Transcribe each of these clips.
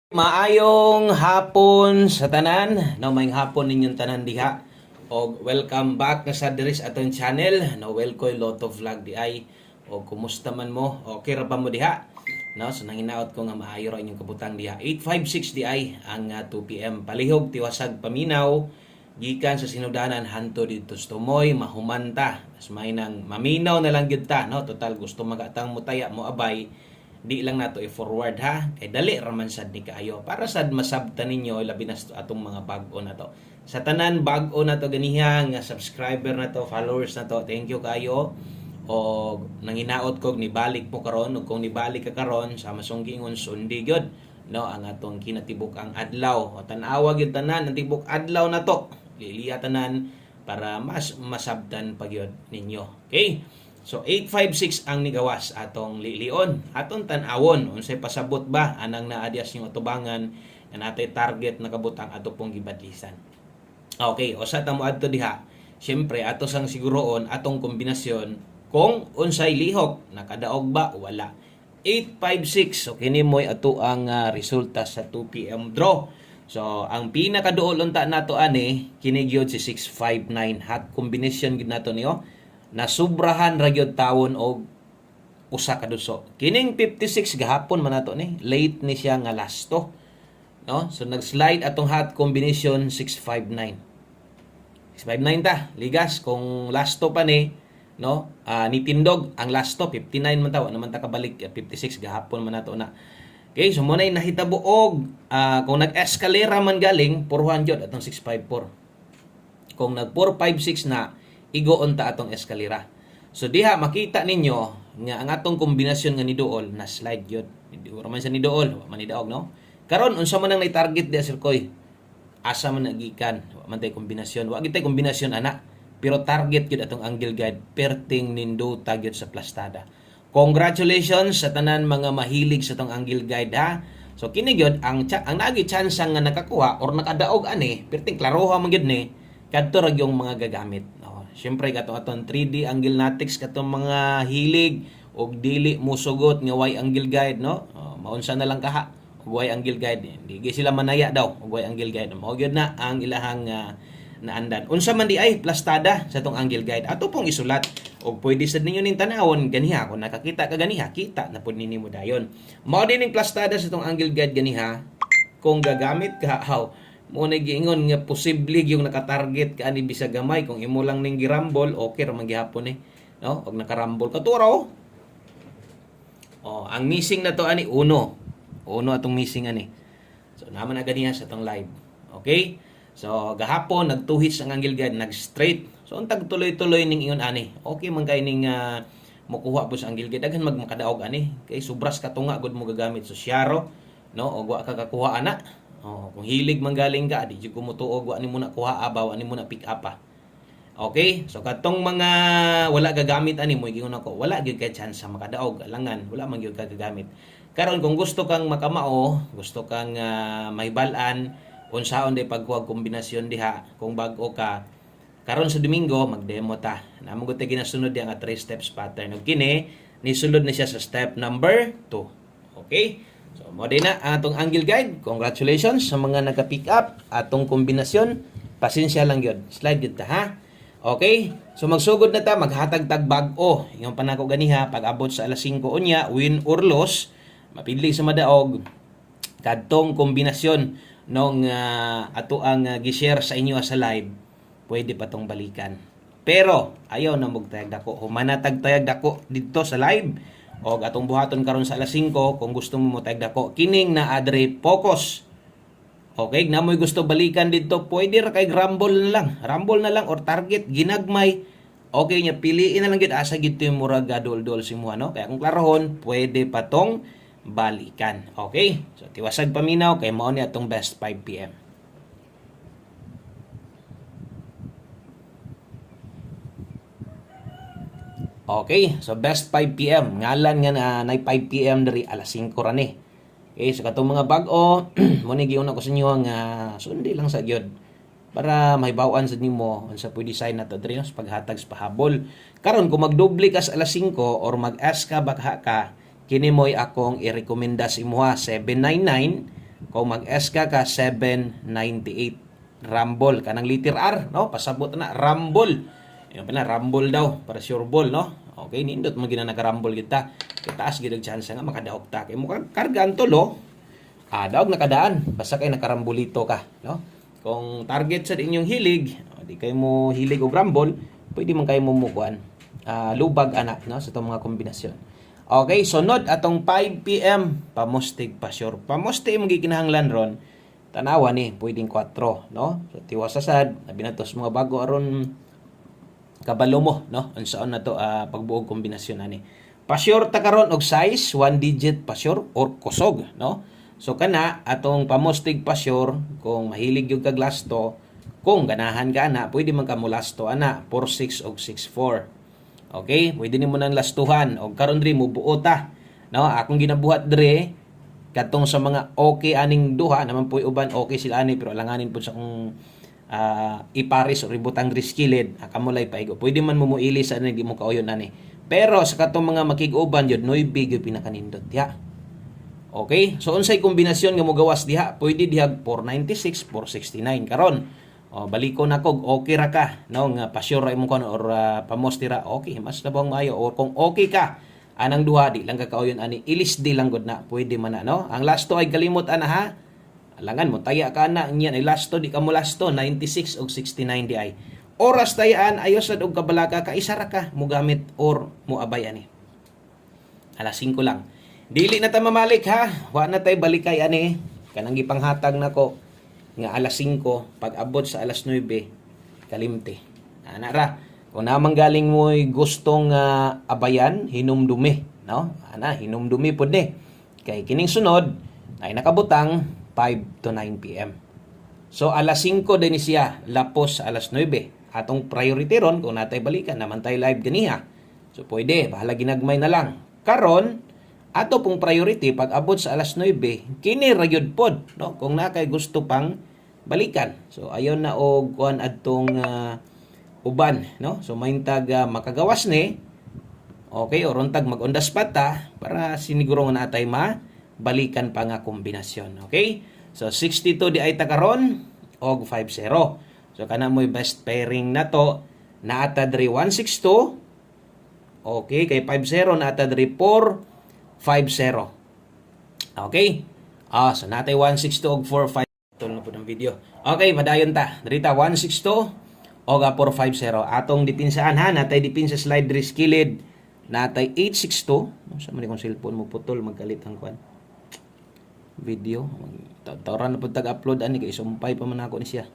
Maayong hapon sa tanan, no maayong hapon ninyong tanan diha. Og welcome back na sa diri sa aton channel, no Welkoy Lotto Vlog di ay. Og kumusta man mo? Okay ra ba mo diha? No, so nanginaot ko nga maayo ra inyong kabutang diha. 8:56 di ay ang 2 PM palihog tiwasag paminaw gikan sa sinugdanan hanto dito sa Tumoy mahumanta. Mas may nang maminaw na lang gyud ta, no? Total gusto magatang mutaya mo abay di lang nato i-forward ha kay dali raman sad ni kaayo para sad masabtan ninyo labi na atong mga bag-o na to sa tanan bag-o na to ganiha nga subscriber na to followers na to, thank you kayo. O nanginaot kog nibalik mo karon ug kung nibalik ka karon sa masunggingon sundi gyud no ang atong kinatibuk ang adlaw o tan-awa gyud tanan ang tibok adlaw na to liliya tanan para mas masabtan pa gyud ninyo. Okay, so 856 ang nigawas atong lilion. Atong tan-awon unsay pasabot ba anang naadyas yung atubangan na natay target na kabutang ato pong gibadlisan. Okay, o sa tamo adto diha. Syempre ato sang siguroon atong kombinasyon kung unsay lihok nakadaog ba o wala. 856 so kini moy ato ang resulta sa 2 PM draw. So ang pinakaduol unta nato ani kini gyud si 659 hot combination gyud nato niyo na subrahan ra gyud tawon og usa ka duso. Kining 56 gahapon man nato ni, late ni siya nga lasto. No? So nag-slide atong hot combination 659. 659 ta, ligas kung lasto pa ni, no? Ni tindog ang lasto 59 man ta, naman ta kabalik 56 gahapon man nato na. Okay, so muna nahitabo og kung nag-escalera man galing 400 atong 654. Kung nag 456 na igoon ta atong eskalera. So diha makita ninyo nga ang atong kombinasyon nga ni Duol na slide gyud. Hindi man sa ni Duol, wa man ni daog no. Karon unsa man ang target di Sir Koy? Asa man nagikan? Wa man tay kombinasyon. Wa gid tay kombinasyon ana. Pero target gyud atong angle guide perting ninduta gyud sa plastada. Congratulations sa tanan mga mahilig sa tong angle guide ha. So kini gyud ang nagi chance nga nakakuha or nakadaog ani, perting klaroha man gyud ni kadto ra yung mga gagamit. Siyempre katong atong 3D angle natics katong mga hilig og dili mo sugot nga way angle guide no. Maunsa na lang kaha og way angle guide. Di sila manaya daw og way angle guide. Mao gyud na ang ilahang naandan. Unsa man di ay plastada sa tong angle guide. Ato pong isulat og pwede sad ninyo ning tanawon ganiha kung nakakita ka ganiha, kita na pud ninyo dayon. Mao din ning plastada sa tong angle guide ganiha kung gagamit ka mo na giingon nga posible yung nakatarget ka ani bisag gamay kung imo lang ning girambol okay ra man gihapon no og nakarambol ka turo ang missing na to ani uno atong missing ani so naman na ganiya sa tong live. Okay, so gahapon nagtuhis ang angle guide nag straight so untag tuloy-tuloy ning ingon ani okay man kay ning mokuha po sa angle guide daghan magmakadaog ani kay sobras katunga gud mo gagamit so syaro no og wa ka kakuha ana. Kung hilig manggaling ka, di ko mutuog, wa ni mo na kuha abaw, ani mo na pick up Okay? So katong mga wala gagamit ani mo gingon ako, wala gyud kay chance sa makadaog, alangan, wala man gyud ka gagamit. Karon kung gusto kang makamao, gusto kang mahibalan unsaon day pagkuha kombinasyon diha kung bag-o ka. Karon sa Domingo mag-demo ta. Namo gud tay ginasunod yang 3 steps pattern. Og kini nisulod na siya sa step number 2. Okay? So, mo din na atong angle guide. Congratulations sa mga nagka-pick up atong kombinasyon. Pasensya lang gyud. Slide gyud ta ha. Okay? So magsugod na ta, maghatag tag bag-o. Ingon pa nako ganiha pag abot sa alas 5 unya, win or loss, mapili sa madaog kadtong kombinasyon nung ato ang gi-share sa inyo sa live. Pwede pa tong balikan. Pero ayaw na magtayag dako. Humanatag tayag dako dito sa live. O atong buhaton karon sa alas 5 kung gusto mo tayag dako kining na adre focus. Okay, na mo'y gusto balikan dito, pwede ra kay rumble na lang or target ginagmay. Okay nya piliin na lang gid asa gid yung murag dol-dol si mo no. Kaya kung klarahon, pwede pa tong balikan. Okay? So tiwasag paminaw kay mao ni atong best 5 PM. Okay, so best 5 PM. Ngalan nga na 5 PM diri alas 5 ra ni. Okay, so katong mga bag-o, mo ni giuna ko sa inyo nga sundi lang sa gyud para mahibaw-an sa nimo unsa pwede sign nato diri sa paghatag sa pahabol. Karon kung magdoble ka sa alas 5 or mag-ask ka bakha ka, kini mo'y akong i-rekomenda sa imuha 799 Kung mag-S ka 798. Rumble kanang letter R, no? Pasabot na Rumble. Yung pala Rumble daw para sure ball, no? Okay, nindot mo gina naka-rumble kita. Kitaas gid ang chance nga makadaog ta. Kay mo kargaan tolo. Daog nakadaan basta kay nakarambulito ka, no? Kung target sa inyong hilig, di kay mo hilig og rumble, pwede man kayo mumukuan. Lubag ana, no? Sa itong mga kombinasyon. Okay, sunod atong 5 PM pamustig pa sure. Pamustig mo gikinahanglan ron. Tanawa ni pwedeng 4, no? So tiwasasad labi na tos mga bago aron kabalo mo, no? Unsaon na to pagbuog kombinasyon ani. Pa-sure ta karon og size 1 digit pa-sure or kusog, no? So kana atong pamustig pa-sure kung mahilig yung kag lasto, kung ganahan ka na, pwede man ka mo lasto ana 46 og 64. Okay? Pwede nimo nang lastuhan og karon diri mo buota, no? Akong ginabuhat diri katong sa mga okay aning duha naman po uban okay sila ani pero alanganin po sa kung iparis o ributang riskilid akamulay paigo pwede man mo muili sa ani di mo kauyon ani pero sa katong mga makig-uban yun noy big yung pinakanindot ya. Okay, so unsay kombinasyon nga mo gawas diha pwede dihag 496 469 karon baliko na kog okay ra ka no nga pa-sure ra imong kon or pamostira okay mas labang maayo or kung okay ka anang duha di lang kakauyon ani ilis di lang gud na pwede man na no ang lasto ay kalimot ana ha alangan mo taya ka na niyan ay lasto di ka mo lasto 96 og 69 di ay oras tayaan ayo sad og kabalaga ka isa ra ka mo gamit or mo abay ani alas 5 lang dili na ta mamalik ha wa na tay balikay ani kanang gipanghatag nako nga alas 5 pag abot sa alas 9 kalimte ana ra kung namang galing mo gustong abayan, hinumdumi, no? Ana, hinumdumi pod ni. Kay kining sunod ay nakabutang 5 to 9 PM. So alas 5 din siya, lapos sa alas 9. Atong priority ron kung natay balikan naman tay live ganiha. So pwede, bahala ginagmay na lang. Karon ato pong priority pag abot sa alas 9, kini ra gyud pod, no? Kung na kay gusto pang balikan. So ayon na og kuan adtong uban, no? So maintag makagawas ni okay oron tag mag-ondas pata para siniguro nga natay balikan pa nga kombinasyon. Okay? So 62 di ay ta karon og 50. So kana mo'y best pairing na to naata diri 162. Okay, kay 50 naata diri 450. Okay? So natay 162 og 45 tol na po ng video. Okay, madayon ta. Diri ta 162 o 450 atong dipinsaan ha natay dipinsa slide diri skilid natay 862 sa man kung cellphone mo putol magkalit ang kwan video tawran na pud tag-upload ani kay sumpay pa man ako ni siya.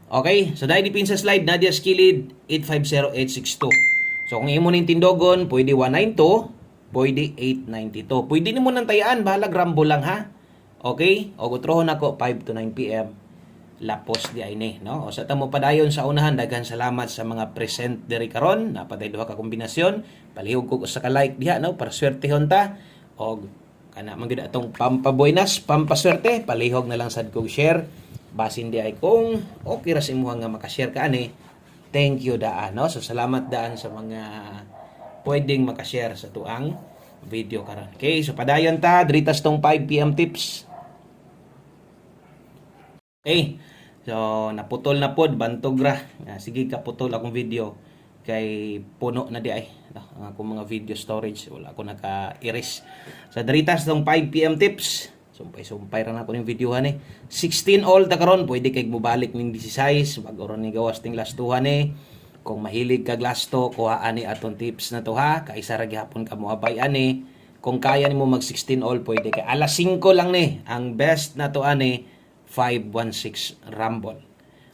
Okay, so dahil dipinsa slide na dia skilid 850862. So kung imo ning tindogon pwede 192 pwede 892 pwede nimo nang tayaan bahala grambo lang ha. Okay, o gutrohon ako 5 to 9 PM lapos di ay ni, no? O sa tamo padayon sa unahan daghan salamat sa mga present diri karon napatay duha ka kombinasyon palihog ko sa ka like diha no para swertehon ta og kana man gid atong pampabuenas pampaswerte palihog na lang sad kog share basin di ay kung okay ra sa imuha nga makashare ka ani thank you daan no so salamat daan sa mga pwedeng makashare sa tuang video karon. Okay, so padayon ta diri tas tong 5 PM tips. Okay. So, naputol na pod, bantog ra. Sige ka putol akong video kay puno na di ay. Ang akong mga video storage, wala ako naka-erase. Sa daritas tong 5 PM tips. Sumpay ra na ko ning videohan 16 all ta karon, pwede kay mobalik ning 16, wag oron ni gawas ting lastuhan Kung mahilig kag lasto, kuha ani aton tips na to ha. Kay isa ra gihapon ka mo abay ani. Kung kaya nimo mag 16 all, pwede kay alas 5 lang ni. Ang best na to ani 516 Rumble.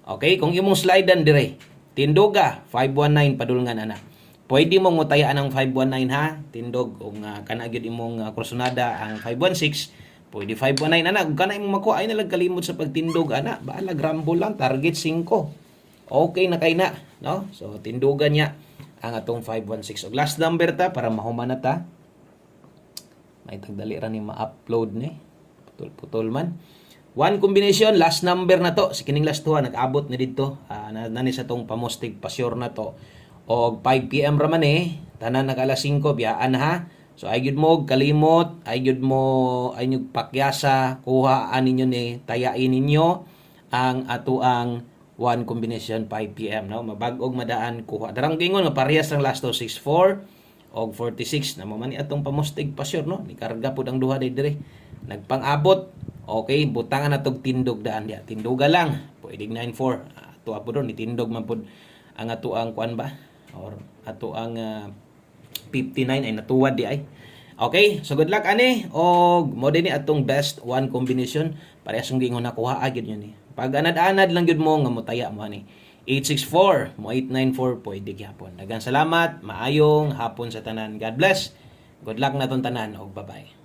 Okay, kung imong slidean dire, tindoga 519 padulngan ana. Pwede mong mutayaan ang 519 ha, tindog kung kana gyud imong krusonada ang 516, pwede 519 ana. Kung kana imong makuha ay nalang kalimot sa pagtindog ana, bahala Rumble lang, target 5. Okay na kay na, no? So tindugan niya ang atong 516. Og last number ta para mahuman na ta. May tagdali ra ni ma-upload ni. Putol-putol man. One combination, last number na to. Si kining last tuwa, nag-abot na dito. Nani sa tong pamustig, pa-sure na to. O 5 PM raman tanan nag alas 5, biyaan ha. So ay gyud mo kalimot, ay gyud mo ay nyug pakyasa, kuha ninyo ni tayain ninyo ang atuang one combination 5 PM no. Mabag-og madaan kuha. Darang gingon nga parehas lang last 64 og 46 na mo man ni atong pamustig pa sure no. Ni karga pud ang duha dire. Nagpang-abot. Okay, butangan natog tindog daan dia. Tindoga lang. Pwede 94. Ato po ron itindog man pud ang atuang kuan ba? Or atuang 59 ay natuwad di ay. Okay, so good luck ani og mo din ni atong best one combination parehas ang gingon nakuha gyud yun ni. Pag anad-anad lang gyud mo nga motaya mo ani. 864 mo 894 pwede gyapon. Daghang salamat, maayong hapon sa tanan. God bless. Good luck naton tanan og bye-bye.